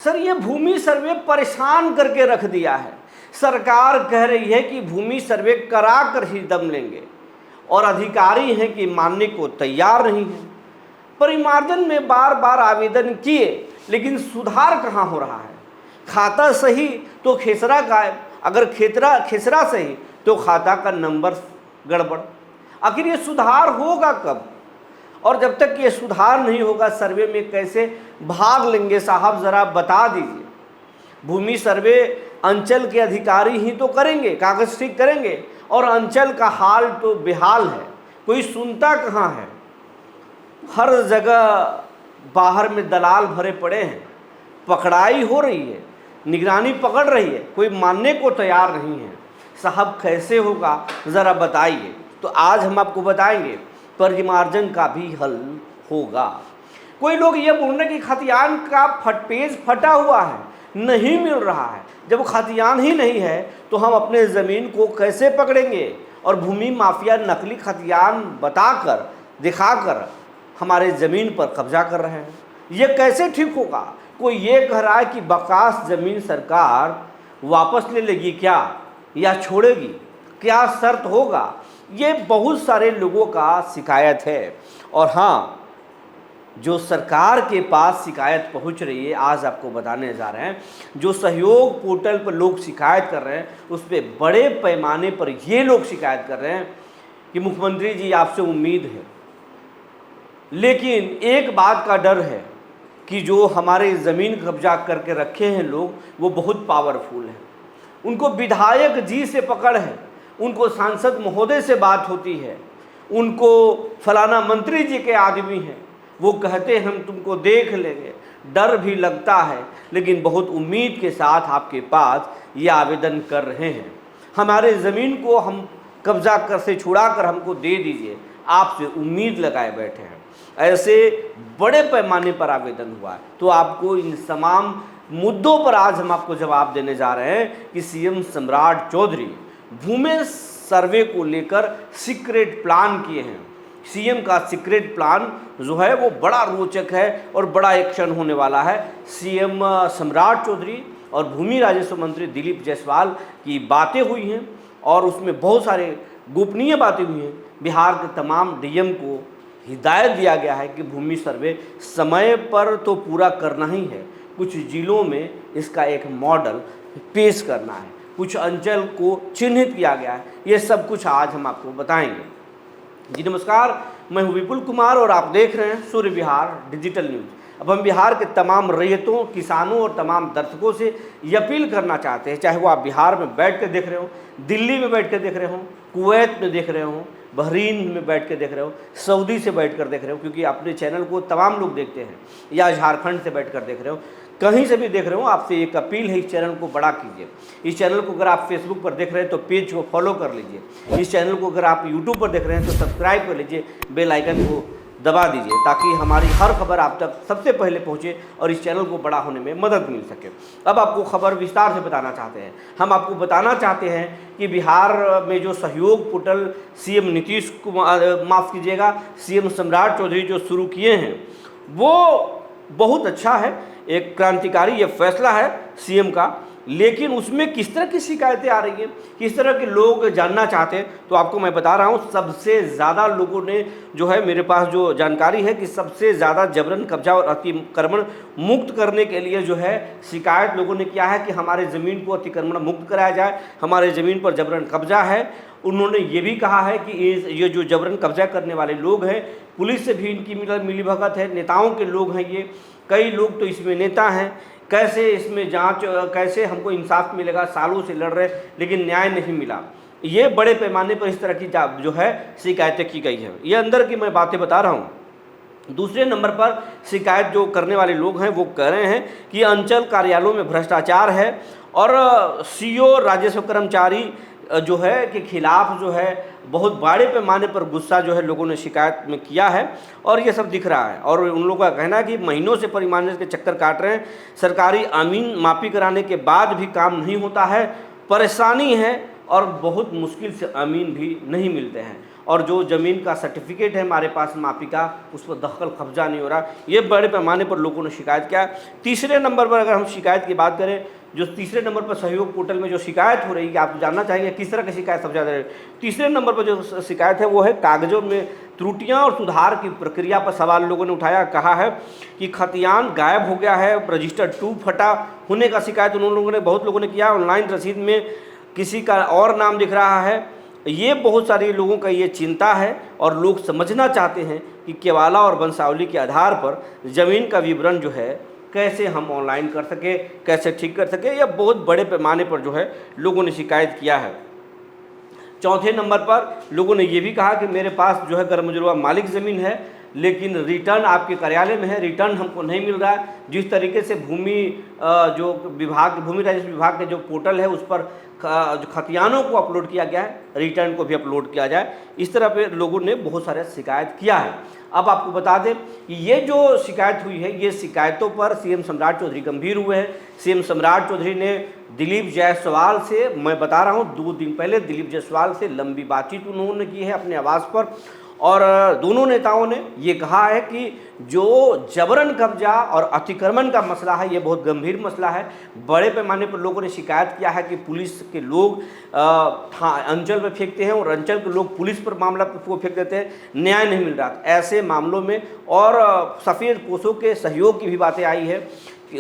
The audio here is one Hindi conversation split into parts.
सर, ये भूमि सर्वे परेशान करके रख दिया है। सरकार कह रही है कि भूमि सर्वे करा कर ही दम लेंगे और अधिकारी हैं कि मानने को तैयार नहीं है। परिमार्जन में बार बार आवेदन किए लेकिन सुधार कहाँ हो रहा है। खाता सही तो खेसरा गायब, अगर खेसरा सही तो खाता का नंबर गड़बड़। आखिर ये सुधार होगा कब? और जब तक ये सुधार नहीं होगा सर्वे में कैसे भाग लेंगे साहब, ज़रा बता दीजिए। भूमि सर्वे अंचल के अधिकारी ही तो करेंगे, कागज ठीक करेंगे, और अंचल का हाल तो बेहाल है, कोई सुनता कहाँ है। हर जगह बाहर में दलाल भरे पड़े हैं, पकड़ाई हो रही है, निगरानी पकड़ रही है, कोई मानने को तैयार नहीं है। साहब कैसे होगा ज़रा बताइए। तो आज हम आपको बताएंगे परिमार्जन का भी हल होगा। कोई लोग ये बोल रहे हैं कि खतियान का पेज फटा हुआ है, नहीं मिल रहा है। जब खतियान ही नहीं है तो हम अपने ज़मीन को कैसे पकड़ेंगे? और भूमि माफिया नकली खतियान बताकर दिखाकर हमारे ज़मीन पर कब्जा कर रहे हैं। ये कैसे ठीक होगा? कोई ये कह रहा है कि बकास ज़मीन सरकार वापस ले लेगी क्या, या छोड़ेगी, क्या शर्त होगा? ये बहुत सारे लोगों का शिकायत है। और हाँ, जो सरकार के पास शिकायत पहुंच रही है, आज आपको बताने जा रहे हैं। जो सहयोग पोर्टल पर लोग शिकायत कर रहे हैं, उस पर बड़े पैमाने पर ये लोग शिकायत कर रहे हैं कि मुख्यमंत्री जी आपसे उम्मीद है, लेकिन एक बात का डर है कि जो हमारे ज़मीन कब्जा करके रखे हैं लोग, वो बहुत पावरफुल हैं। उनको विधायक जी से पकड़ है, उनको सांसद महोदय से बात होती है, उनको फलाना मंत्री जी के आदमी हैं, वो कहते हैं हम तुमको देख लेंगे। डर भी लगता है, लेकिन बहुत उम्मीद के साथ आपके पास ये आवेदन कर रहे हैं। हमारे ज़मीन को हम कब्जा कर से छुड़ा कर हमको दे दीजिए, आपसे उम्मीद लगाए बैठे हैं। ऐसे बड़े पैमाने पर आवेदन हुआ है। तो आपको इन तमाम मुद्दों पर आज हम आपको जवाब देने जा रहे हैं कि सीएम सम्राट चौधरी भूमि सर्वे को लेकर सीक्रेट प्लान किए हैं। सीएम का सीक्रेट प्लान जो है वो बड़ा रोचक है और बड़ा एक्शन होने वाला है। सीएम सम्राट चौधरी और भूमि राजस्व मंत्री दिलीप जायसवाल की बातें हुई हैं और उसमें बहुत सारे गोपनीय बातें हुई हैं। बिहार के तमाम डीएम को हिदायत दिया गया है कि भूमि सर्वे समय पर तो पूरा करना ही है, कुछ जिलों में इसका एक मॉडल पेश करना है, कुछ अंचल को चिन्हित किया गया है। ये सब कुछ आज हम आपको बताएंगे। जी नमस्कार, मैं हूँ विपुल कुमार और आप देख रहे हैं सूर्य बिहार डिजिटल न्यूज़। अब हम बिहार के तमाम रैयतों, किसानों और तमाम दर्शकों से ये अपील करना चाहते हैं, चाहे वो आप बिहार में बैठ कर देख रहे हो, दिल्ली में बैठ कर देख रहे हो, कुवैत में देख रहे हो, बहरीन में बैठ कर देख रहे हो, सऊदी से बैठ कर देख रहे हो, क्योंकि अपने चैनल को तमाम लोग देखते हैं, या झारखंड से बैठ कर देख रहे हो, कहीं से भी देख रहे हो, आपसे एक अपील है इस चैनल को बड़ा कीजिए। इस चैनल को अगर आप फेसबुक पर देख रहे हैं तो पेज को फॉलो कर लीजिए। इस चैनल को अगर आप यूट्यूब पर देख रहे हैं तो सब्सक्राइब कर लीजिए, बेल आइकन को दबा दीजिए, ताकि हमारी हर खबर आप तक सबसे पहले पहुंचे और इस चैनल को बड़ा होने में मदद मिल सके। अब आपको खबर विस्तार से बताना चाहते हैं। हम आपको बताना चाहते हैं कि बिहार में जो सहयोग पोर्टल सीएम नीतीश कुमार, माफ़ कीजिएगा, सीएम सम्राट चौधरी जो शुरू किए हैं वो बहुत अच्छा है, एक क्रांतिकारी ये फैसला है सीएम का। लेकिन उसमें किस तरह की शिकायतें आ रही हैं, किस तरह के लोग जानना चाहते हैं, तो आपको मैं बता रहा हूँ। सबसे ज़्यादा लोगों ने जो है, मेरे पास जो जानकारी है कि सबसे ज़्यादा जबरन कब्जा और अतिक्रमण मुक्त करने के लिए जो है शिकायत लोगों ने किया है कि हमारे ज़मीन को अतिक्रमण मुक्त कराया जाए, हमारे ज़मीन पर जबरन कब्जा है। उन्होंने ये भी कहा है कि ये जो जबरन कब्जा करने वाले लोग हैं, पुलिस से भी इनकी मिलीभगत है, नेताओं के लोग हैं ये, कई लोग तो इसमें नेता हैं। कैसे इसमें जांच, कैसे हमको इंसाफ मिलेगा, सालों से लड़ रहे लेकिन न्याय नहीं मिला। ये बड़े पैमाने पर इस तरह की जो है शिकायतें की गई है। ये अंदर की मैं बातें बता रहा हूँ। दूसरे नंबर पर शिकायत जो करने वाले लोग हैं वो कह रहे हैं कि अंचल कार्यालयों में भ्रष्टाचार है और सीओ राजस्व कर्मचारी जो है के खिलाफ जो है बहुत बड़े पैमाने पर गुस्सा जो है लोगों ने शिकायत में किया है और ये सब दिख रहा है। और उन लोगों का कहना है कि महीनों से परिमार्जन के चक्कर काट रहे हैं, सरकारी अमीन मापी कराने के बाद भी काम नहीं होता है, परेशानी है और बहुत मुश्किल से अमीन भी नहीं मिलते हैं। और जो ज़मीन का सर्टिफिकेट है हमारे पास मापी का, उस पर दखल कब्जा नहीं हो रहा। ये बड़े पैमाने पर लोगों ने शिकायत किया। तीसरे नंबर पर अगर हम शिकायत की बात करें, जो तीसरे नंबर पर सहयोग पोर्टल में जो शिकायत हो रही है, आप जानना चाहेंगे किस तरह की शिकायत सबसे ज़्यादा है। तीसरे नंबर पर जो शिकायत है वो है कागज़ों में त्रुटियां और सुधार की प्रक्रिया पर सवाल लोगों ने उठाया। कहा है कि खतियान गायब हो गया है, रजिस्टर 2 फटा होने का शिकायत उन लोगों ने, बहुत लोगों ने किया। ऑनलाइन रसीद में किसी का और नाम दिख रहा है। ये बहुत सारे लोगों का ये चिंता है और लोग समझना चाहते हैं कि केवाला और वंशावली के आधार पर ज़मीन का विवरण जो है कैसे हम ऑनलाइन कर सके, कैसे ठीक कर सके। यह बहुत बड़े पैमाने पर जो है लोगों ने शिकायत किया है। चौथे नंबर पर लोगों ने ये भी कहा कि मेरे पास जो है गैरमुजर्रा मालिक ज़मीन है, लेकिन रिटर्न आपके कार्यालय में है, रिटर्न हमको नहीं मिल रहा है। जिस तरीके से भूमि राजस्व विभाग के जो पोर्टल है उस पर खतियानों को अपलोड किया गया है, रिटर्न को भी अपलोड किया जाए। इस तरह पे लोगों ने बहुत सारे शिकायत किया है। अब आपको बता दें कि ये जो शिकायत हुई है, ये शिकायतों पर सीएम सम्राट चौधरी गंभीर हुए हैं। सीएम सम्राट चौधरी ने दिलीप जायसवाल से, मैं बता रहा हूँ 2 दिन पहले दिलीप जायसवाल से लंबी बातचीत उन्होंने की है अपने आवास पर, और दोनों नेताओं ने ये कहा है कि जो जबरन कब्जा और अतिक्रमण का मसला है ये बहुत गंभीर मसला है। बड़े पैमाने पर लोगों ने शिकायत किया है कि पुलिस के लोग अंचल में फेंकते हैं और अंचल के लोग पुलिस पर मामला को फेंक देते हैं, न्याय नहीं मिल रहा। ऐसे मामलों में और सफ़ेद पोशों के सहयोग की भी बातें आई है।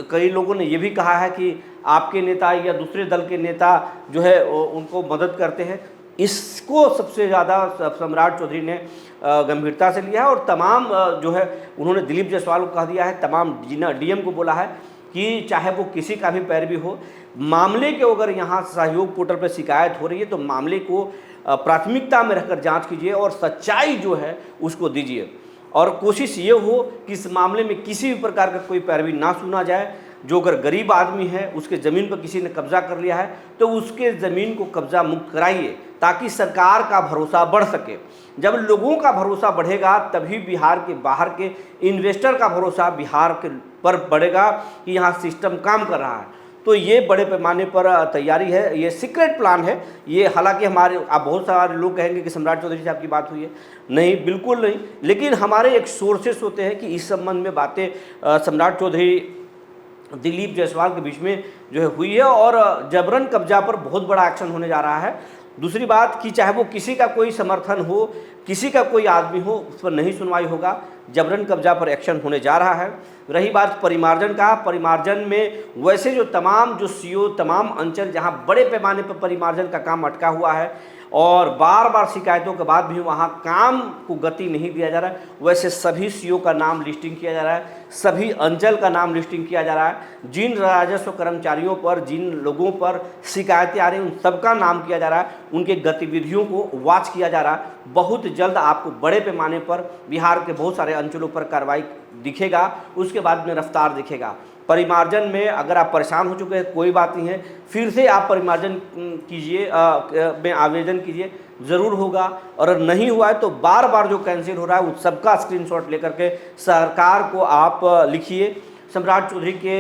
कई लोगों ने ये भी कहा है कि आपके नेता या दूसरे दल के नेता जो है उनको मदद करते हैं। इसको सबसे ज़्यादा सम्राट चौधरी ने गंभीरता से लिया है और तमाम जो है उन्होंने दिलीप जायसवाल को कह दिया है, तमाम डीएम को बोला है कि चाहे वो किसी का भी पैरवी हो, मामले के अगर यहाँ सहयोग पोर्टल पर शिकायत हो रही है तो मामले को प्राथमिकता में रखकर जांच कीजिए और सच्चाई जो है उसको दीजिए, और कोशिश ये हो कि इस मामले में किसी भी प्रकार का कोई पैरवी ना सुना जाए। जो अगर गरीब आदमी है, उसके ज़मीन पर किसी ने कब्जा कर लिया है तो उसके ज़मीन को कब्जा मुक्त कराइए ताकि सरकार का भरोसा बढ़ सके। जब लोगों का भरोसा बढ़ेगा तभी बिहार के बाहर के इन्वेस्टर का भरोसा बिहार के पर बढ़ेगा कि यहाँ सिस्टम काम कर रहा है। तो ये बड़े पैमाने पर तैयारी है, ये सीक्रेट प्लान है ये। हालांकि हमारे आप बहुत सारे लोग कहेंगे कि सम्राट चौधरी साहब की बात हुई है, नहीं, बिल्कुल नहीं, लेकिन हमारे एक सोर्सेस होते हैं कि इस संबंध में बातें सम्राट चौधरी दिलीप जायसवाल के बीच में जो है हुई है और जबरन कब्जा पर बहुत बड़ा एक्शन होने जा रहा है। दूसरी बात कि चाहे वो किसी का कोई समर्थन हो, किसी का कोई आदमी हो, उस पर नहीं सुनवाई होगा, जबरन कब्जा पर एक्शन होने जा रहा है। रही बात परिमार्जन का, परिमार्जन में वैसे जो तमाम जो सीओ तमाम अंचल जहां बड़े पैमाने पर परिमार्जन का काम अटका हुआ है और बार बार शिकायतों के बाद भी वहां काम को गति नहीं दिया जा रहा है, वैसे सभी सीओ का नाम लिस्टिंग किया जा रहा है, सभी अंचल का नाम लिस्टिंग किया जा रहा है। जिन राजस्व कर्मचारियों पर, जिन लोगों पर शिकायतें आ रही हैं उन सबका नाम किया जा रहा है, उनके गतिविधियों को वॉच किया जा रहा है। बहुत जल्द आपको बड़े पैमाने पर बिहार के बहुत सारे अंचलों पर कार्रवाई दिखेगा, उसके बाद में रफ्तार दिखेगा। परिमार्जन में अगर आप परेशान हो चुके हैं कोई बात नहीं है, फिर से आप परिमार्जन कीजिए, में आवेदन कीजिए, ज़रूर होगा। और नहीं हुआ है तो बार बार जो कैंसिल हो रहा है उस सबका स्क्रीनशॉट लेकर के सरकार को आप लिखिए। सम्राट चौधरी के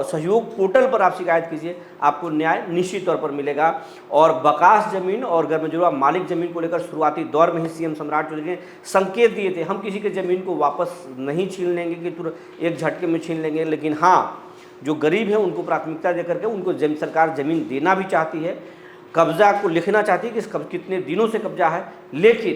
सहयोग पोर्टल पर आप शिकायत कीजिए, आपको न्याय निश्चित तौर पर मिलेगा। और बकास ज़मीन और गैरमुजर्रा मालिक ज़मीन को लेकर शुरुआती दौर में ही सीएम सम्राट चौधरी ने संकेत दिए थे, हम किसी के ज़मीन को वापस नहीं छीन लेंगे कि तुरंत एक झटके में छीन लेंगे, लेकिन हाँ जो गरीब हैं उनको प्राथमिकता देकर के उनको सरकार ज़मीन देना भी चाहती है, कब्ज़ा को लिखना चाहती है कि कितने दिनों से कब्जा है। लेकिन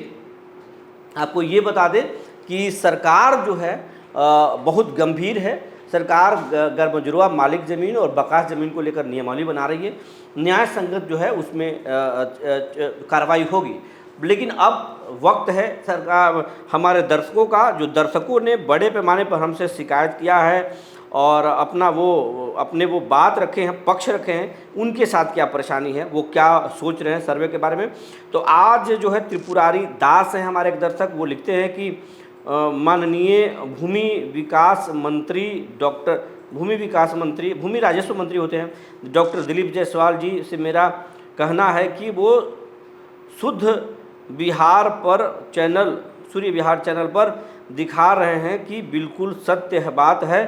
आपको ये बता दें कि सरकार जो है बहुत गंभीर है। सरकार गैरमुजर्रा मालिक ज़मीन और बकास ज़मीन को लेकर नियमावली बना रही है, न्याय संगत जो है उसमें कार्रवाई होगी। लेकिन अब वक्त है सरकार हमारे दर्शकों का, जो दर्शकों ने बड़े पैमाने पर हमसे शिकायत किया है और अपने वो बात रखे हैं, पक्ष रखे हैं, उनके साथ क्या परेशानी है, वो क्या सोच रहे हैं सर्वे के बारे में। तो आज जो है त्रिपुरारी दास हैं हमारे एक दर्शक, वो लिखते हैं कि माननीय भूमि विकास मंत्री भूमि राजस्व मंत्री होते हैं डॉक्टर दिलीप जायसवाल जी से मेरा कहना है कि वो शुद्ध बिहार पर चैनल, सूर्य बिहार चैनल पर दिखा रहे हैं कि बिल्कुल सत्य है बात है।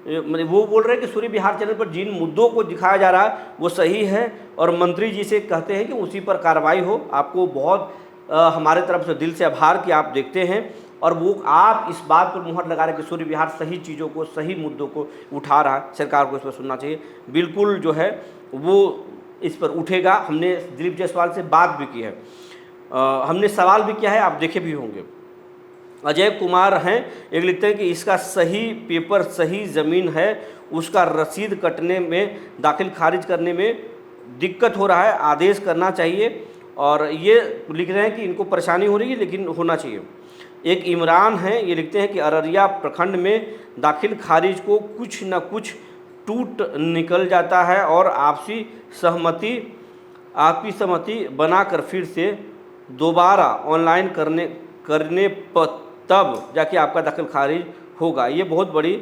वो बोल रहे हैं कि सूर्य बिहार चैनल पर जिन मुद्दों को दिखाया जा रहा है वो सही है और मंत्री जी से कहते हैं कि उसी पर कार्रवाई हो। आपको बहुत हमारे तरफ से दिल से आभार कि आप देखते हैं और वो आप इस बात पर मुहर लगा रहे कि सूर्य विहार सही चीज़ों को, सही मुद्दों को उठा रहा है। सरकार को इस पर सुनना चाहिए। बिल्कुल जो है वो इस पर उठेगा। हमने दिलीप जायसवाल से बात भी की है, हमने सवाल भी किया है, आप देखे भी होंगे। अजय कुमार हैं, एक लिखते हैं कि इसका सही पेपर, सही ज़मीन है, उसका रसीद कटने में, दाखिल खारिज करने में दिक्कत हो रहा है, आदेश करना चाहिए। और ये लिख रहे हैं कि इनको परेशानी हो रही है लेकिन होना चाहिए। एक इमरान हैं, ये लिखते हैं कि अररिया प्रखंड में दाखिल खारिज को कुछ न कुछ टूट निकल जाता है और आपसी सहमति बनाकर फिर से दोबारा ऑनलाइन करने पर तब जाके आपका दाखिल खारिज होगा। ये बहुत बड़ी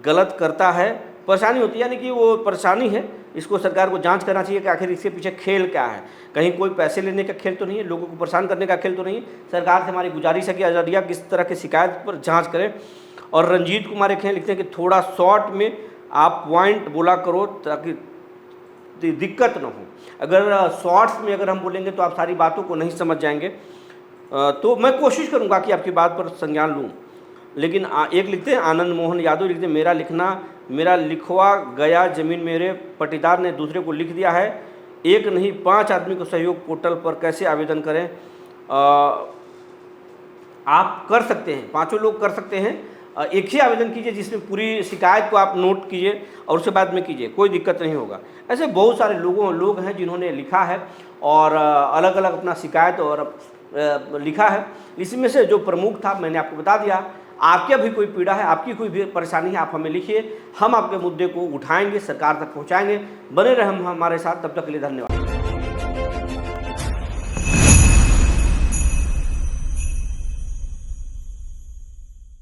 गलत करता है, परेशानी होती है। यानी कि वो परेशानी है, इसको सरकार को जांच करना चाहिए कि आखिर इसके पीछे खेल क्या है। कहीं कोई पैसे लेने का खेल तो नहीं है, लोगों को परेशान करने का खेल तो नहीं है। सरकार से हमारी गुजारिश है कि अररिया किस तरह की शिकायत पर जांच करें। और रंजीत कुमार एक हैं, लिखते हैं कि थोड़ा शॉर्ट में आप पॉइंट बोला करो ताकि दिक्कत न हो। अगर शॉर्ट्स में अगर हम बोलेंगे तो आप सारी बातों को नहीं समझ जाएंगे। तो मैं कोशिश करूँगा कि आपकी बात पर संज्ञान लूँ। लेकिन एक लिखते हैं आनंद मोहन यादव, लिखते हैं मेरा लिखवा गया ज़मीन मेरे पट्टीदार ने दूसरे को लिख दिया है। एक नहीं 5 आदमी को सहयोग पोर्टल पर कैसे आवेदन करें? आप कर सकते हैं, 5 लोग कर सकते हैं। एक ही आवेदन कीजिए जिसमें पूरी शिकायत को आप नोट कीजिए और उसके बाद में कीजिए, कोई दिक्कत नहीं होगा। ऐसे बहुत सारे लोग हैं जिन्होंने लिखा है और अलग अलग अपना शिकायत और लिखा है। इसमें से जो प्रमुख था मैंने आपको बता दिया। आपके भी कोई पीड़ा है, आपकी कोई भी परेशानी है, आप हमें लिखिए, हम आपके मुद्दे को उठाएंगे, सरकार तक पहुंचाएंगे। बने रहे हम हमारे साथ, तब तक के लिए धन्यवाद।